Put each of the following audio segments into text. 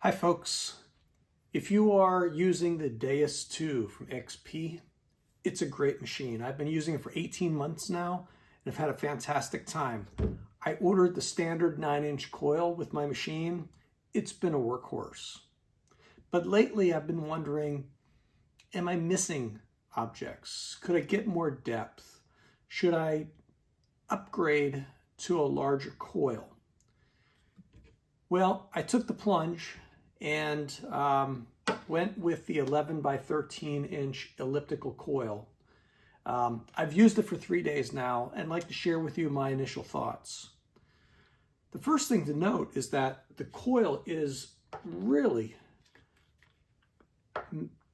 Hi folks, if you are using the Deus 2 from XP, it's a great machine. I've been using it for 18 months now and I've had a fantastic time. I ordered the standard 9-inch coil with my machine. It's been a workhorse. But lately I've been wondering, am I missing objects? Could I get more depth? Should I upgrade to a larger coil? Well, I took the plunge and went with the 11 by 13 inch elliptical coil. I've used it for 3 days now and I'd like to share with you my initial thoughts. The first thing to note is that the coil is really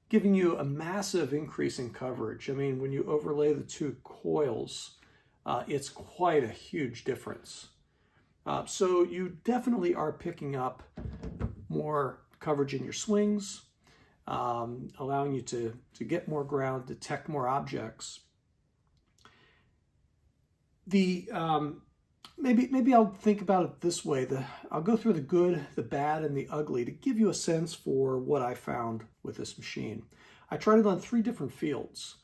giving you a massive increase in coverage. I mean, when you overlay the two coils, it's quite a huge difference. So you definitely are picking up more coverage in your swings, allowing you to get more ground, detect more objects. Maybe I'll think about it this way. I'll go through the good, the bad, and the ugly to give you a sense for what I found with this machine. I tried it on 3 different fields.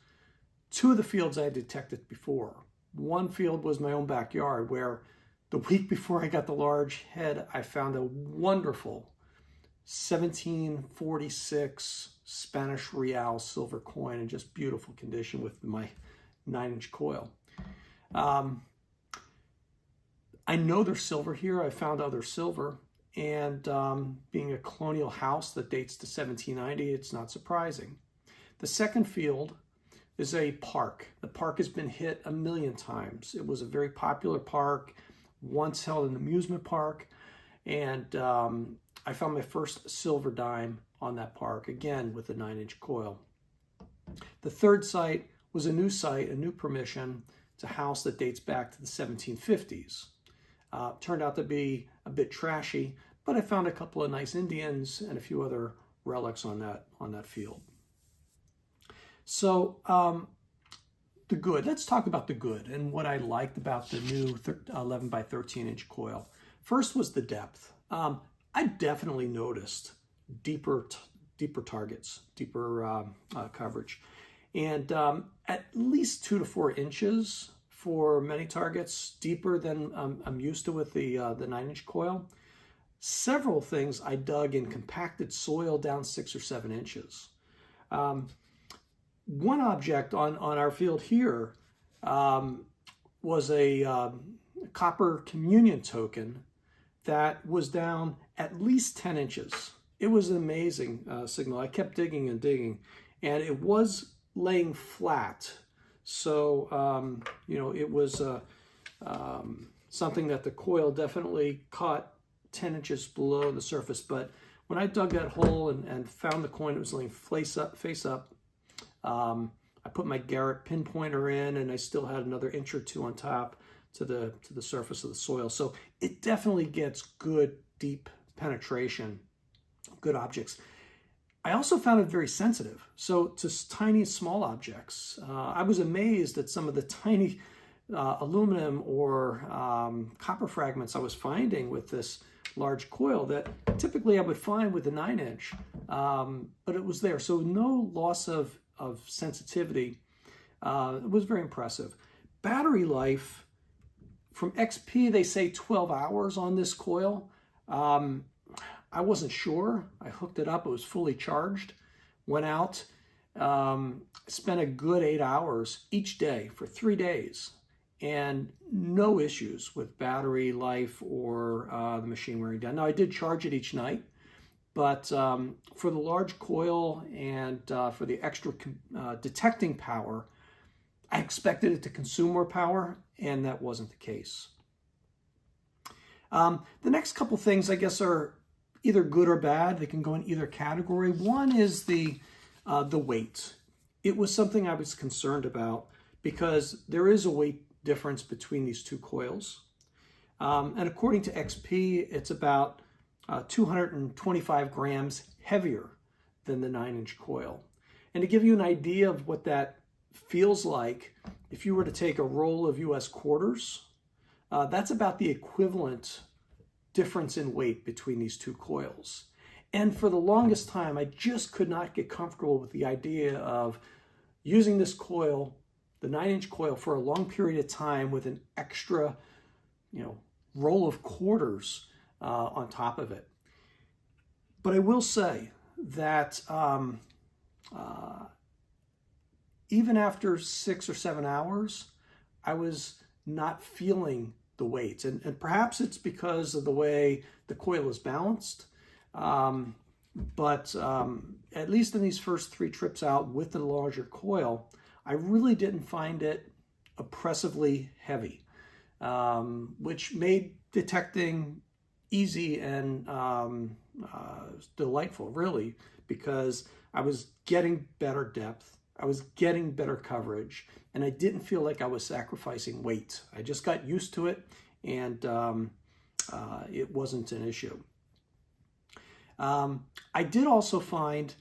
2 of the fields I had detected before. One field was my own backyard, where the week before I got the large head, I found a wonderful 1746 Spanish Real silver coin in just beautiful condition with my 9-inch coil. I know there's silver here. I found other silver, and being a colonial house that dates to 1790, it's not surprising. The second field is a park. The park has been hit a million times. It was a very popular park, once held an amusement park, and I found my first silver dime on that park, again with a 9-inch coil. The third site was a new site, a new permission. It's a house that dates back to the 1750s. Turned out to be a bit trashy, but I found a couple of nice Indians and a few other relics on that field. So the good. Let's talk about the good and what I liked about the new 11 by 13 inch coil. First was the depth. I definitely noticed deeper targets, deeper coverage, and at least 2 to 4 inches for many targets, deeper than I'm used to with the 9-inch coil. Several things I dug in compacted soil down 6 or 7 inches. One object on our field here was a copper communion token that was down at least 10 inches. It was an amazing signal. I kept digging and digging, and it was laying flat. So, it was something that the coil definitely caught 10 inches below the surface. But when I dug that hole and found the coin, it was laying face up. I put my Garrett pinpointer in, and I still had another inch or 2 on top to the surface of the soil. So it definitely gets good, deep penetration, good objects. I also found it very sensitive. So to tiny, small objects, I was amazed at some of the tiny aluminum or copper fragments I was finding with this large coil that typically I would find with a 9-inch, but it was there. So no loss of sensitivity. It was very impressive. Battery life from XP, they say 12 hours on this coil. I wasn't sure. I hooked it up. It was fully charged. Went out, spent a good 8 hours each day for 3 days, and no issues with battery life or the machine wearing down. Now, I did charge it each night, but for the large coil and for the extra detecting power, I expected it to consume more power, and that wasn't the case. The next couple things, I guess, are either good or bad. They can go in either category. One is the weight. It was something I was concerned about because there is a weight difference between these two coils. And according to XP, it's about 225 grams heavier than the 9-inch coil. And to give you an idea of what that feels like, if you were to take a roll of US quarters, that's about the equivalent difference in weight between these two coils. And for the longest time, I just could not get comfortable with the idea of using this coil, the 9-inch coil, for a long period of time with an extra, roll of quarters on top of it. But I will say that even after 6 or 7 hours, I was not feeling the weight. And perhaps it's because of the way the coil is balanced. But at least in these first 3 trips out with the larger coil, I really didn't find it oppressively heavy, which made detecting easy and delightful, really, because I was getting better depth, I was getting better coverage, and I didn't feel like I was sacrificing weight. I just got used to it, and it wasn't an issue. I did also find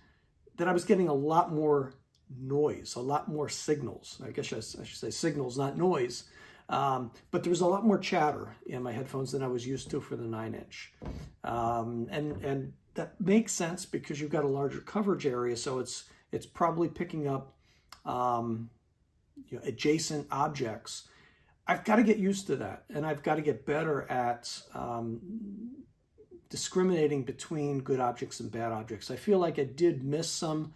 that I was getting a lot more noise, a lot more signals. I guess I should say signals, not noise. But there was a lot more chatter in my headphones than I was used to for the 9-inch. And that makes sense because you've got a larger coverage area, so it's probably picking up adjacent objects. I've got to get used to that, and I've got to get better at discriminating between good objects and bad objects. I feel like I did miss some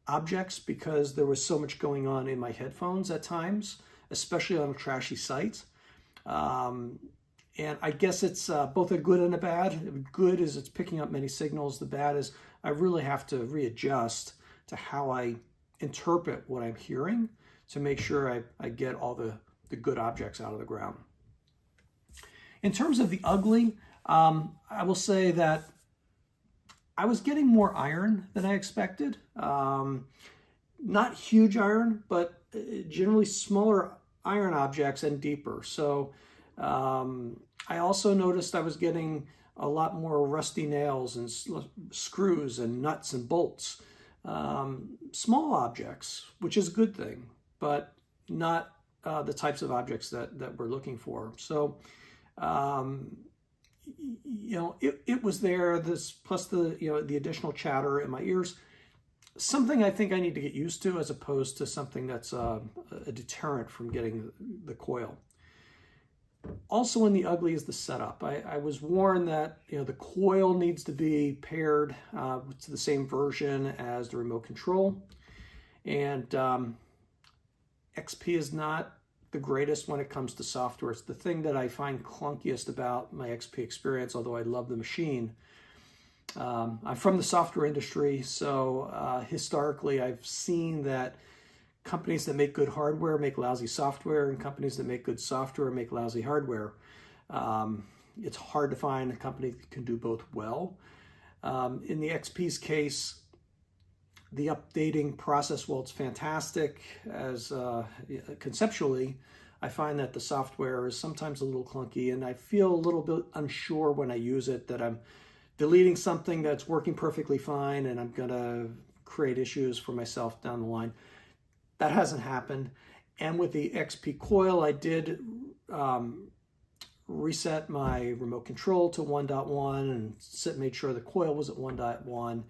objects because there was so much going on in my headphones at times, especially on a trashy site. And I guess it's both a good and a bad. Good is it's picking up many signals. The bad is I really have to readjust to how I interpret what I'm hearing to make sure I get all the good objects out of the ground. In terms of the ugly, I will say that I was getting more iron than I expected. Not huge iron, but generally smaller iron objects and deeper. So I also noticed I was getting a lot more rusty nails and screws and nuts and bolts. Small objects, which is a good thing, but not the types of objects that we're looking for. So it was there, this plus the additional chatter in my ears, something I think I need to get used to as opposed to something that's a deterrent from getting the coil. Also in the ugly is the setup. I was warned that the coil needs to be paired to the same version as the remote control, and XP is not the greatest when it comes to software. It's the thing that I find clunkiest about my XP experience, although I love the machine. I'm from the software industry, so historically I've seen that companies that make good hardware make lousy software, and companies that make good software make lousy hardware. It's hard to find a company that can do both well. In the XP's case, the updating process, while it's fantastic as conceptually, I find that the software is sometimes a little clunky, and I feel a little bit unsure when I use it that I'm deleting something that's working perfectly fine and I'm gonna create issues for myself down the line. That hasn't happened. And with the XP coil, I did reset my remote control to 1.1 and made sure the coil was at 1.1.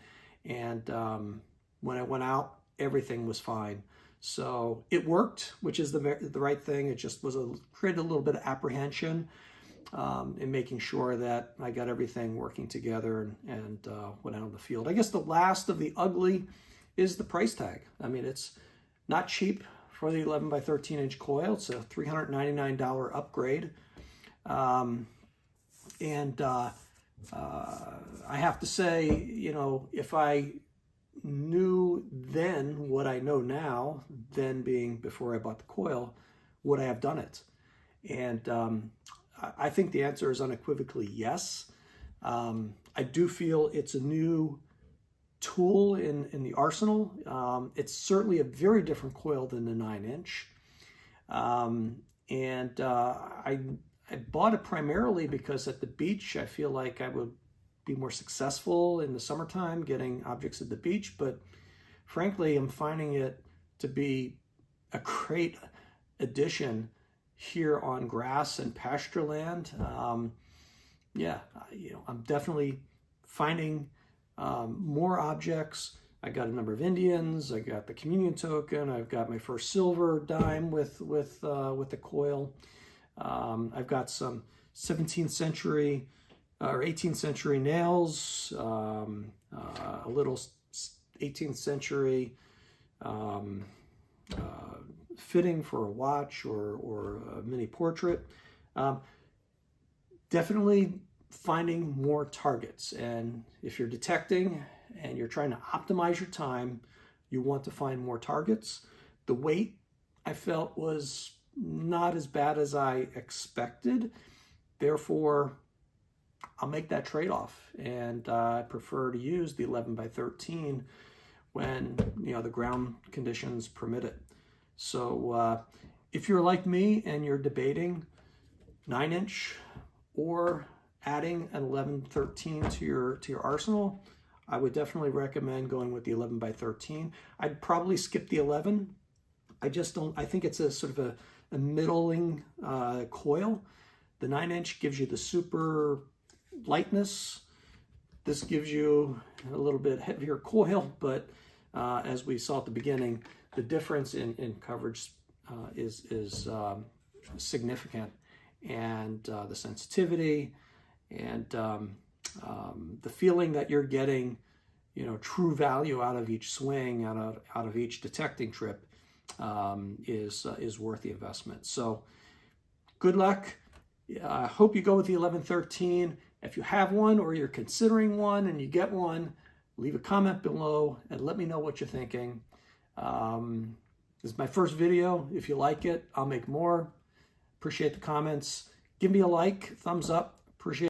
And when I went out, everything was fine. So it worked, which is the right thing. It just was created a little bit of apprehension in making sure that I got everything working together and went out on the field. I guess the last of the ugly is the price tag. I mean, it's not cheap for the 11 by 13 inch coil. It's a $399 upgrade. I have to say, if I knew then what I know now, then being before I bought the coil, would I have done it? And I think the answer is unequivocally yes. I do feel it's a new tool in the arsenal. It's certainly a very different coil than the 9-inch. I bought it primarily because at the beach, I feel like I would be more successful in the summertime getting objects at the beach. But frankly, I'm finding it to be a great addition here on grass and pasture land. I'm definitely finding more objects. I got a number of Indians. I got the communion token. I've got my first silver dime with the coil. I've got some 17th century or 18th century nails, a little 18th century fitting for a watch or a mini portrait. Definitely finding more targets. And if you're detecting and you're trying to optimize your time, you want to find more targets. The weight I felt was not as bad as I expected. Therefore, I'll make that trade-off, and I prefer to use the 11x13 when the ground conditions permit it. So if you're like me and you're debating 9-inch or adding an 11-13 to your arsenal, I would definitely recommend going with the 11x13. I'd probably skip the 11. I think it's a sort of a middling coil. The 9-inch gives you the super lightness. This gives you a little bit heavier coil, but as we saw at the beginning, the difference in coverage is significant, and the sensitivity and the feeling that you're getting, true value out of each swing, out of each detecting trip, is worth the investment. So good luck. I hope you go with the 11-13. If you have one or you're considering one and you get one, leave a comment below and let me know what you're thinking. This is my first video. If you like it, I'll make more. Appreciate the comments. Give me a like, thumbs up.